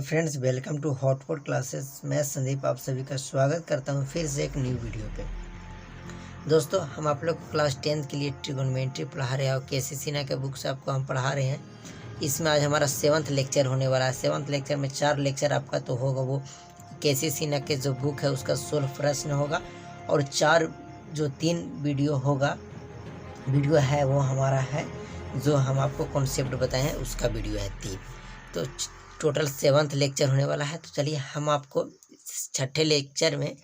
Hello friends, welcome to hotpot classes. मैं संदीप आप सभी का स्वागत करता हूं फिर से एक न्यू वीडियो पे। दोस्तों, हम आप लोग को क्लास 10th के लिए ट्रिगोनोमेट्री पढ़ा रहे हैं और के सी सिन्हा के बुक से आपको हम पढ़ा रहे हैं। इसमें आज हमारा 7th लेक्चर होने वाला है। 7th लेक्चर में 4 लेक्चर आपका तो होगा, वो के सी सिन्हा के जो बुक है उसका 16 प्रश्न होगा और 3 वीडियो होगा। वीडियो है वो हमारा है जो हम आपको कॉन्सेप्ट बताए हैं उसका वीडियो है 3। तो टोटल 7th लेक्चर होने वाला है। तो चलिए, हम आपको 6ठे लेक्चर में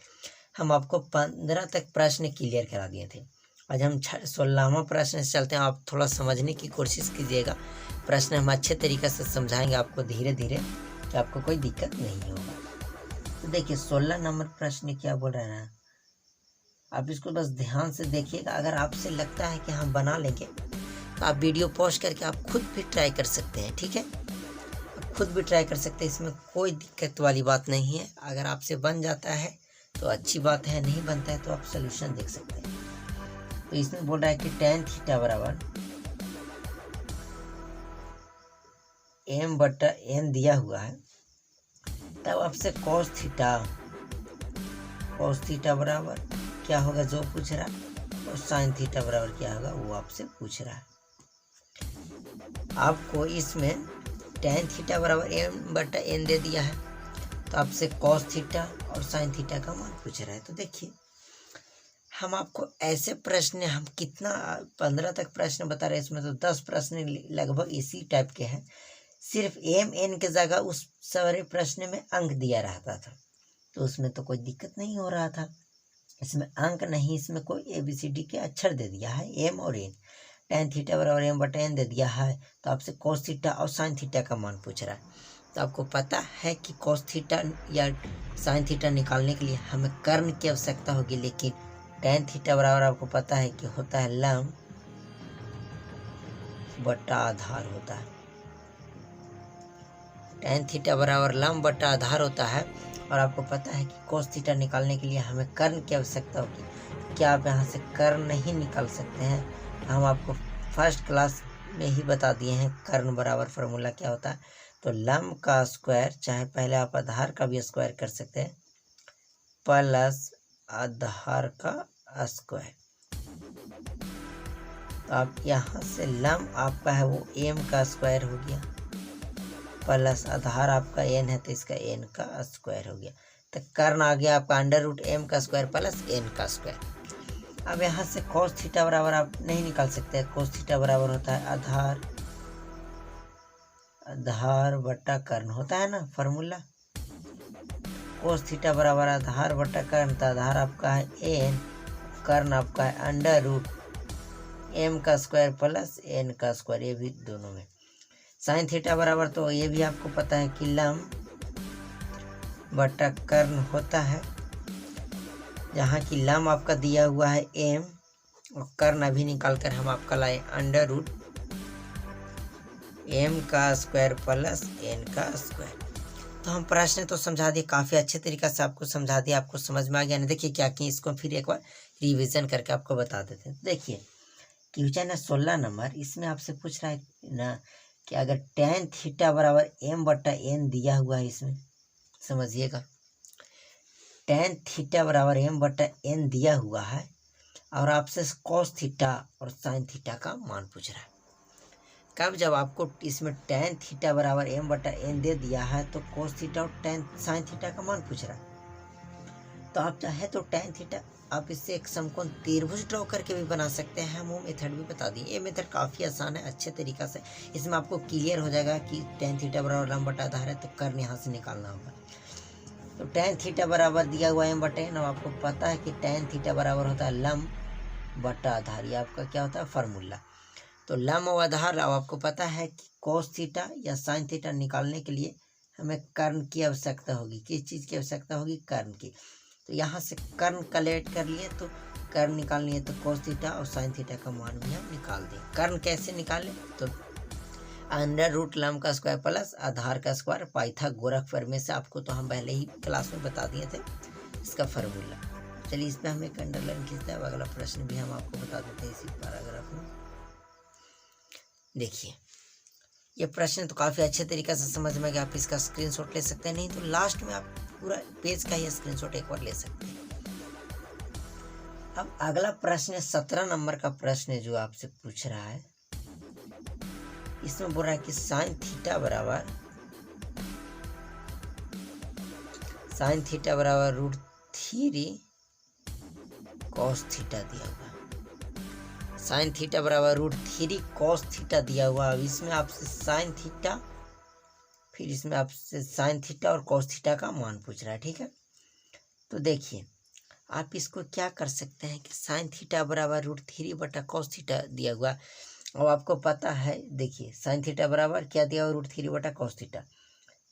हम आपको 15 तक प्रश्न क्लियर करा दिए थे। आज हम 16वां प्रश्न से चलते हैं। आप थोड़ा समझने की कोशिश कीजिएगा। प्रश्न हम अच्छे तरीके से समझाएंगे आपको धीरे धीरे, कि आपको कोई दिक्कत नहीं होगा। तो देखिए, 16 नंबर प्रश्न क्या बोल रहे हैं, आप इसको बस ध्यान से देखिएगा। अगर आपसे लगता है कि हम बना लेंगे तो आप वीडियो पॉज करके आप खुद भी ट्राई कर सकते हैं। ठीक है, खुद भी ट्राई कर सकते हैं, इसमें कोई दिक्कत वाली बात नहीं है। अगर आपसे बन जाता है तो अच्छी बात है, नहीं बनता है तो आप सोल्यूशन देख सकते हैं। तो इसमें बोल रहा है कि tan थीटा बराबर m/n दिया हुआ है। तब आपसे cos थीटा बराबर क्या होगा जो पूछ रहा है, और sin थीटा बराबर क्या होगा वो आपसे पूछ रहा है। आपको इसमें tan थीटा बराबर m/n दे दिया है, तो आपसे cos थीटा और sin थीटा का मान पूछ रहा है। तो देखिए, हम आपको ऐसे प्रश्न हम कितना 15 तक प्रश्न बता रहे हैं, इसमें तो 10 प्रश्न लगभग इसी टाइप के हैं। सिर्फ m/n के जगह उस सारे प्रश्न में अंक दिया रहता था, तो उसमें तो कोई दिक्कत नहीं हो रहा था। इसमें अंक नहीं, इसमें कोई ABCD के अक्षर दे दिया है, m और n। tan थीटा बराबर m/n दे दिया है, तो आपसे cos थीटा और sin थीटा का मान पूछ रहा है। तो आपको पता है कि cos थीटा या sin थीटा निकालने के लिए हमें कर्ण की आवश्यकता होगी, लेकिन tan थीटा बराबर आपको पता है कि होता है लंब बटा आधार होता है। tan थीटा बराबर लंब बटा आधार होता है, और आपको पता है कि cos थीटा निकालने के लिए हमें कर्ण की आवश्यकता होगी। क्या आप यहाँ से कर्ण नहीं निकाल सकते हैं? हम आपको फर्स्ट क्लास में ही बता दिए हैं कर्ण बराबर फार्मूला क्या होता है। तो लंब का स्क्वायर, चाहे पहले आप आधार का भी स्क्वायर कर सकते हैं, प्लस आधार का स्क्वायर। तो आप यहाँ से लंब आपका है वो m का स्क्वायर हो गया, प्लस आधार आपका n है तो इसका n का स्क्वायर हो गया। तो कर्ण आ गया आपका √m का स्क्वायर प्लस n का स्क्वायर। अब यहाँ से cos थीटा बराबर आप नहीं निकाल सकते। cos थीटा बराबर होता है आधार बटा कर्ण होता है ना फार्मूला। cos थीटा बराबर आधार बटा कर्ण, तो आधार आपका है n, कर्ण आपका है √m का स्क्वायर प्लस n का स्क्वायर, ये भी दोनों में। sin थीटा बराबर तो ये भी आपको पता है कि लंब बटा कर्ण होता है, जहाँ की लंब आपका दिया हुआ है m और कर्ण अभी निकाल कर हम आपका लाए √m का स्क्वायर प्लस n का स्क्वायर। तो हम प्रश्न तो समझा दिए, काफ़ी अच्छे तरीके से आपको समझा दिया, आपको समझ में आ गया ना। देखिए क्या कि इसको फिर एक बार रिवीजन करके आपको बता देते हैं। देखिए क्वेश्चन है 16 नंबर, इसमें आपसे पूछ रहा है ना कि अगर tan थीटा बराबर m/n दिया हुआ है, इसमें समझिएगा tan थीटा बराबर m/n दिया हुआ है, और आपसे cos थीटा और sin थीटा का मान पूछ रहा है। कब? जब आपको इसमें tan थीटा बराबर m/n दे दिया है, तो cos थीटा और sin थीटा का मान पूछ रहा है। तो आप चाहे तो tan थीटा आप इससे एक समकोण त्रिभुज ड्रॉ करके भी बना सकते हैं। हम वो मेथड भी बता दिए। ये मेथड काफ़ी आसान है, अच्छे तरीक़ा से इसमें आपको क्लियर हो जाएगा कि tan थीटा बराबर लंब बटा आधार है, तो कर्ण यहाँ से निकालना होगा। तो tan थीटा बराबर दिया हुआ m/n, आपको पता है कि tan थीटा बराबर होता है लंब बटा आधार। ये आपका क्या होता है फार्मूला। तो लंब और आधार, अब आपको पता है कि cos थीटा या sin थीटा निकालने के लिए हमें कर्ण की आवश्यकता होगी। किस चीज़ की आवश्यकता होगी? कर्ण की। तो यहाँ से कर्ण कलेक्ट कर लिए, तो कर्ण निकाल लिए, तो cos थीटा और sin थीटा का मान भी हम निकाल दें। कर्ण कैसे निकालें? तो √ लंब का स्क्वायर प्लस आधार का स्क्वायर, पाइथागोरस प्रमेय से आपको तो हम पहले ही क्लास में बता दिए थे इसका फार्मूला। चलिए, इस पर हम एक अंडरलाइन खींचते हैं। अगला प्रश्न भी हम आपको बता देते हैं इसी पैराग्राफ में। देखिए ये प्रश्न तो काफ़ी अच्छे तरीके से समझ में गया, आप इसका स्क्रीनशॉट ले सकते हैं, नहीं तो लास्ट में आप पूरा पेज का ही स्क्रीनशॉट एक बार ले सकते हैं। अब अगला प्रश्न है 17 नंबर का प्रश्न है जो आपसे पूछ रहा है। इसमें बोल रहा है कि साइन थीटा बराबर √3 कॉस थीटा दिया हुआ। साइन थीटा बराबर √3 कॉस थीटा दिया हुआ। अब इसमें आपसे साइन थीटा, फिर इसमें आपसे साइन थीटा और कॉस थीटा का मान पूछ रहा है, ठीक है। तो देखिए आप इसको क्या कर सकते हैं कि साइन थीटा बराबर √3 बटा कॉस थीटा दिया हुआ। अब आपको पता है, देखिए साइन थीटा बराबर क्या दिया हुआ, √3 बटा कॉस थीटा।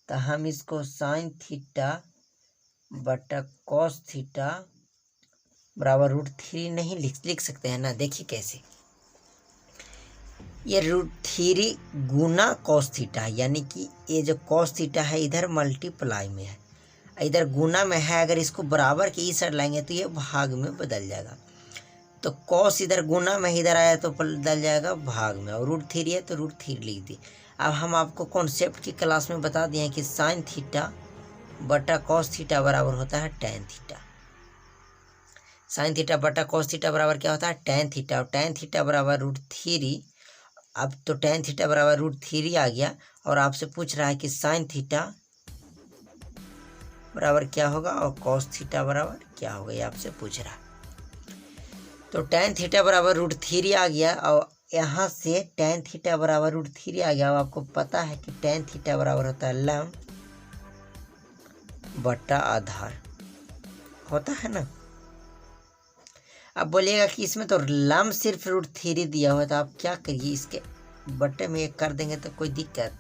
तो हम इसको साइन थीटा बटा कॉस थीटा बराबर √3 नहीं लिख सकते हैं ना। देखिए कैसे, ये √3 गुना कॉस थीटा है, यानी कि ये जो कॉस थीटा है इधर मल्टीप्लाई में है, इधर गुना में है। अगर इसको बराबर के इस साइड लाएंगे तो ये भाग में बदल जाएगा। तो कॉस इधर गुना में इधर आया तो बदल जाएगा भाग में, और √3 है तो √3 लिख दी। अब हम आपको कॉन्सेप्ट की क्लास में बता दिए हैं कि साइन थीटा बटा कॉस थीटा बराबर होता है टैन थीटा। साइन थीटा बटा कॉस थीटा बराबर क्या होता है, टैन थीटा। और टैन थीटा बराबर √3। अब तो टैन थीटा बराबर √3 आ गया, और आपसे पूछ रहा है कि साइन थीटा बराबर क्या होगा और कॉस थीटा बराबर क्या होगा, ये आपसे पूछ रहा है। तो टैन थीटा बराबर √3 आ गया, और यहाँ से टैन थीटा बराबर √3 आ गया। अब आपको पता है कि टैन थीटा बराबर होता है लंब बटा आधार, होता है ना। अब बोलिएगा कि इसमें तो लंब सिर्फ √3 दिया हुआ है, तो आप क्या करिए, इसके बट्टे में 1 कर देंगे तो कोई दिक्कत।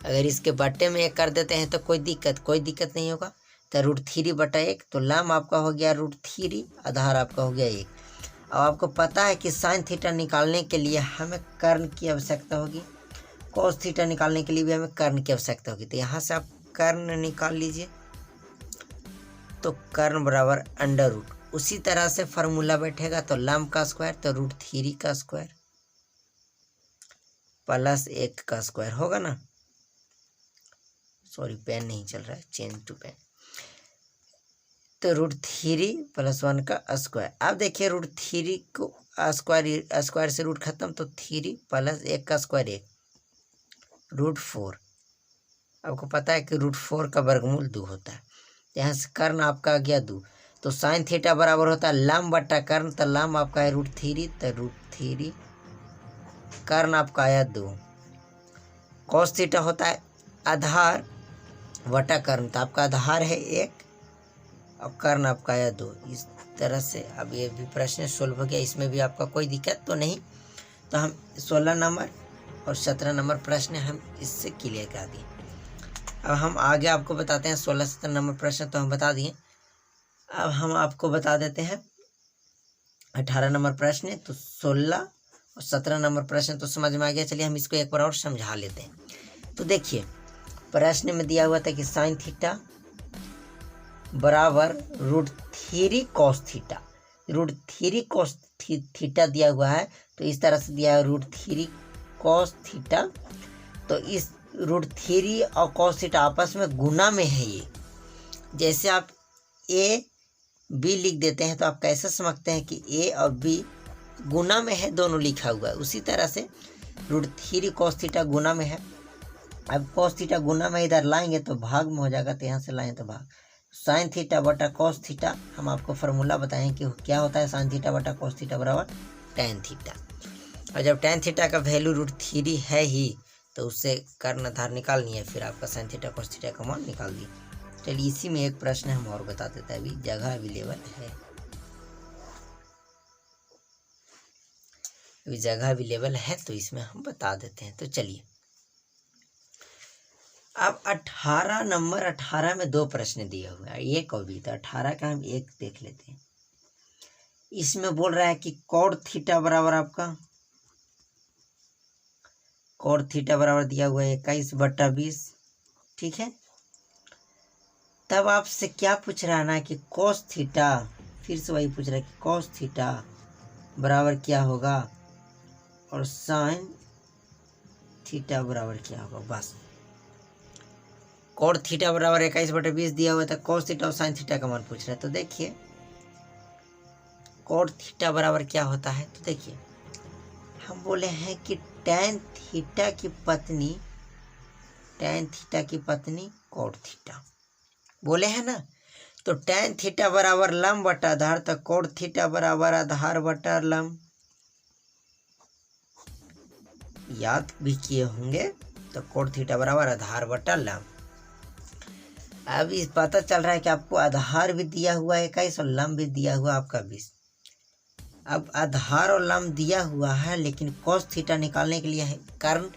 अगर इसके बट्टे में 1 कर देते हैं तो कोई दिक्कत नहीं होगा। तो √3 बटा 1, तो लंब आपका हो गया √3, आधार आपका हो गया 1। अब आपको पता है कि साइन थीटा निकालने के लिए हमें कर्ण की आवश्यकता होगी, कॉस थीटा निकालने के लिए भी हमें कर्ण की आवश्यकता होगी। तो यहाँ से आप कर्ण निकाल लीजिए, तो कर्ण बराबर √। उसी तरह से फार्मूला बैठेगा, तो लंब का स्क्वायर तो √3 का स्क्वायर प्लस 1 का स्क्वायर होगा ना। सॉरी पेन नहीं चल रहा है, चेंज टू पेन। तो √3 + 1 का स्क्वायर। अब देखिए √3 को स्क्वायर से रूट खत्म, तो 3 + 1 का स्क्वायर 1, √4। आपको पता है कि √4 का वर्गमूल 2 होता है। यहाँ से कर्ण आपका आ गया 2। तो साइन थीटा बराबर होता है लंब बटा कर्ण, तो लंब आपका है √3, तो √3 कर्ण आपका आया 2। कॉस थीटा होता है आधार बटा कर्ण, तो आपका आधार है 1 और कर्ण आपका आया 2। इस तरह से अब ये भी प्रश्न सोल्व हो गया, इसमें भी आपका कोई दिक्कत तो नहीं। तो हम 16 नंबर और 17 नंबर प्रश्न हम इससे क्लियर कर दिए। अब हम आगे आपको बताते हैं 16-17 नंबर प्रश्न तो हम बता दिए। अब हम आपको बता देते हैं 18 नंबर प्रश्न। तो 16 और 17 नंबर प्रश्न तो समझ में आ गया। चलिए हम इसको एक बार और समझा लेते हैं। तो देखिए प्रश्न में दिया हुआ था कि साइन थीटा बराबर √3 कॉस थीटा। √3 कॉस थीटा दिया हुआ है, तो इस तरह से दिया है √3 कॉस थीटा। तो इस √3 और कॉस थीटा आपस में गुना में है। ये जैसे आप ए बी लिख देते हैं तो आप कैसे समझते हैं कि ए और बी गुना में है, दोनों लिखा हुआ है। उसी तरह से √3 कॉस थीटा गुना में है। अब कॉस थीटा गुना में इधर लाएंगे तो भाग में हो जाएगा, तो यहाँ से लाएं तो भाग। साइन थीटा बटा कॉस थीटा, हम आपको फार्मूला बताएं कि क्या होता है। साइन थीटा बटा कॉस थीटा बराबर टैन थीटा। और जब टैन थीटा का वैल्यू √3 है ही, तो उससे कर्ण आधार निकालनी है, फिर आपका साइन थीटा कॉस थीटा का मान निकाल दिए। चलिए इसी में एक प्रश्न हम और बता देते हैं, अभी जगह अवेलेबल है, अभी जगह अवेलेबल है तो इसमें हम बता देते हैं। तो चलिए अब 18 नंबर 18 में 2 प्रश्न दिए हुए हैं, एक और भी, तो 18 का हम एक देख लेते हैं। इसमें बोल रहा है कि कॉड थीटा बराबर आपका कॉड थीटा बराबर दिया हुआ है 21/20, ठीक है। तब आपसे क्या पूछ रहा है ना कि कॉस थीटा, फिर से वही पूछ रहा है कि कॉस थीटा बराबर क्या होगा और साइन थीटा बराबर क्या होगा, बस कोड थीटा बराबर 21/20 दिया हुआ था, कोस थीटा और साइन थीटा का मान पूछ रहे हैं। तो देखिए कोड थीटा बराबर क्या होता है, तो देखिए हम बोले हैं कि tan थीटा की पत्नी कोड थीटा बोले हैं ना। तो tan थीटा बराबर लंब बटा आधार, तो कोड थीटा बराबर आधार बटा लंब, याद भी किए होंगे। तो कोड थीटा बराबर आधार बटा लंब। अब इस पता चल रहा है कि आपको आधार भी दिया हुआ है 21 और लंब भी दिया हुआ आपका 20। अब आधार और लंब दिया हुआ है, लेकिन कोस थीटा निकालने के लिए है कर्ण,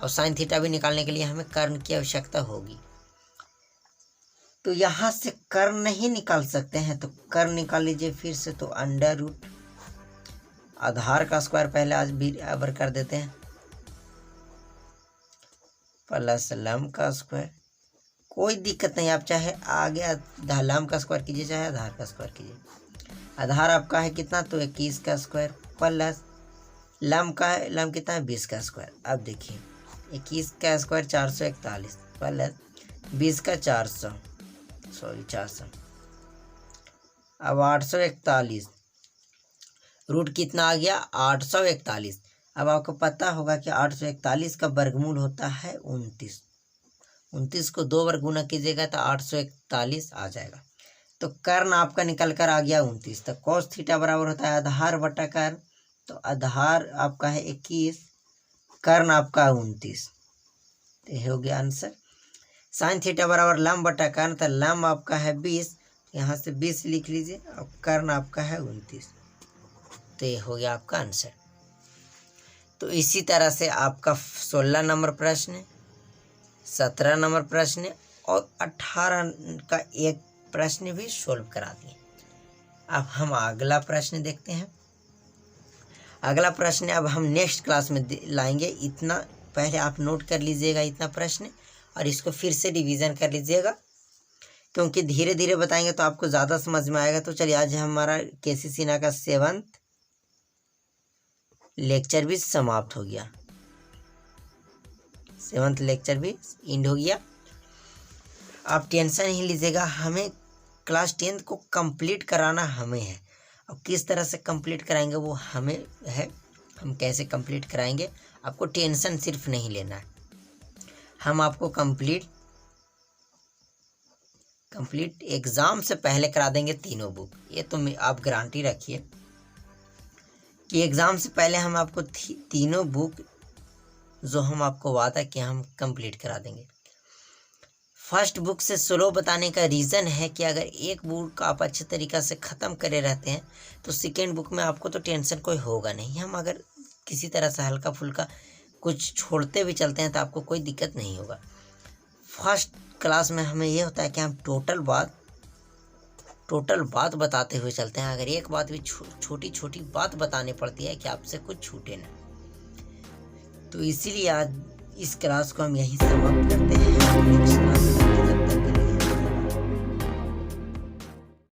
और साइन थीटा भी निकालने के लिए हमें कर्ण की आवश्यकता होगी। तो यहाँ से कर्ण नहीं निकाल सकते हैं, तो कर्ण निकाल लीजिए फिर से। तो अंडर रूट आधार का स्क्वायर पहले आज भी बराबर कर देते हैं, प्लस लंब का स्क्वायर, कोई दिक्कत नहीं, आप चाहे आगे लंब का स्क्वायर कीजिए चाहे आधार का स्क्वायर कीजिए। आधार आपका है कितना, तो 21 का स्क्वायर, प्लस लंब का है, लंब कितना है 20 का स्क्वायर। अब देखिए 21 का स्क्वायर 441 प्लस 20 का 400, अब 841, रूट कितना आ गया 841। अब आपको पता होगा कि 841 का वर्गमूल होता है 29। 29 को 2 बार गुना कीजिएगा तो 841 आ जाएगा। तो कर्ण आपका निकल कर आ गया 29। तो कोस थीटा बराबर होता है आधार बटा कर्ण, तो आधार आपका है 21, कर्ण आपका 29, तो ये हो गया आंसर। साइन थीटा बराबर लंब बटा कर्ण, तो लंब आपका है 20, यहाँ से 20 लिख लीजिए, और कर्ण आपका है 29, तो ये हो गया आपका आंसर। तो इसी तरह से आपका 16 नंबर प्रश्न, 17 नंबर प्रश्न और 18 का एक प्रश्न भी सोल्व करा दिए। अब हम अगला प्रश्न देखते हैं। अगला प्रश्न अब हम नेक्स्ट क्लास में लाएंगे। इतना पहले आप नोट कर लीजिएगा इतना प्रश्न, और इसको फिर से रिवीजन कर लीजिएगा, क्योंकि धीरे धीरे बताएंगे तो आपको ज़्यादा समझ में आएगा। तो चलिए आज हमारा केसी सिन्हा का 7th लेक्चर भी समाप्त हो गया, 7th लेक्चर भी एंड हो गया। आप टेंशन नहीं लीजिएगा, हमें क्लास 10th को कंप्लीट कराना हमें है। अब किस तरह से कंप्लीट कराएंगे वो हमें है, हम कैसे कंप्लीट कराएंगे आपको टेंशन सिर्फ नहीं लेना है। हम आपको कंप्लीट एग्ज़ाम से पहले करा देंगे तीनों बुक। ये तो आप गारंटी रखिए कि एग्ज़ाम से पहले हम आपको तीनों बुक जो हम आपको वादा किया हम कंप्लीट करा देंगे। फर्स्ट बुक से स्लो बताने का रीज़न है कि अगर एक बुक आप अच्छे तरीक़ा से ख़त्म करे रहते हैं तो सेकेंड बुक में आपको तो टेंशन कोई होगा नहीं। हम अगर किसी तरह से हल्का फुल्का कुछ छोड़ते भी चलते हैं तो आपको कोई दिक्कत नहीं होगा। फर्स्ट क्लास में हमें ये होता है कि हम टोटल बात बताते हुए चलते हैं। अगर एक बात भी छोटी छोटी बात बतानी पड़ती है कि आपसे कुछ छूटे ना, तो इसीलिए आज इस क्लास को हम यहीं समाप्त करते हैं।